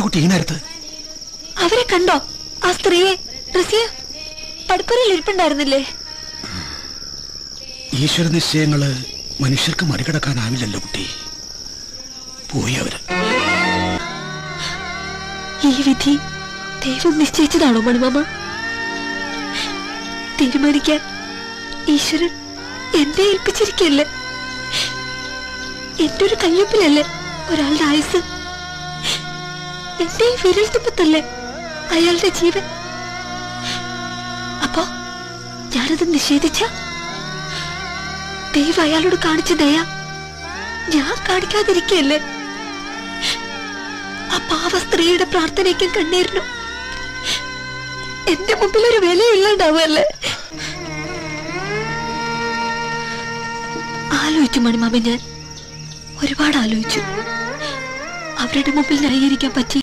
കുട്ടി ഈ നേരത്ത്? അവരെ കണ്ടോ? ആ സ്ത്രീയെ പടുപ്പുരയിൽ ഇരിപ്പുണ്ടായിരുന്നില്ലേ? ഈശ്വര നിശ്ചയങ്ങള് മനുഷ്യർക്ക് മറികടക്കാനാവില്ലല്ലോ കുട്ടി. പോയി അവര്. ഈ വിധി ദൈവം നിശ്ചയിച്ചതാണോ മണിമാമ? തീരുമാനിക്കാൻ ഈശ്വരൻ എന്നെ ഏൽപ്പിച്ചിരിക്കല്ലേ? എന്റെ ഒരു കയ്യൊപ്പിലല്ലേ ഒരാളുടെ ആയുസ്? എന്റെ വിരൽ തുമ്പത്തല്ലേ അയാളുടെ ജീവൻ? അപ്പോ ഞാനത് നിഷേധിച്ച ദൈവം അയാളോട് കാണിച്ച ദയ ഞാൻ കാണിക്കാതിരിക്കല്ലേ? ആ പാവ സ്ത്രീയുടെ പ്രാർത്ഥനയ്ക്കും കണ്ണീരിനും എന്റെ മുമ്പിൽ ഒരു വിലയില്ലാണ്ടാവല്ലേ? ആലോചിച്ചു മണിമാമ, ഞാൻ ഒരുപാട് ആലോചിച്ചു. അവരുടെ മുമ്പിൽ ന്യായീകരിക്കാൻ പറ്റി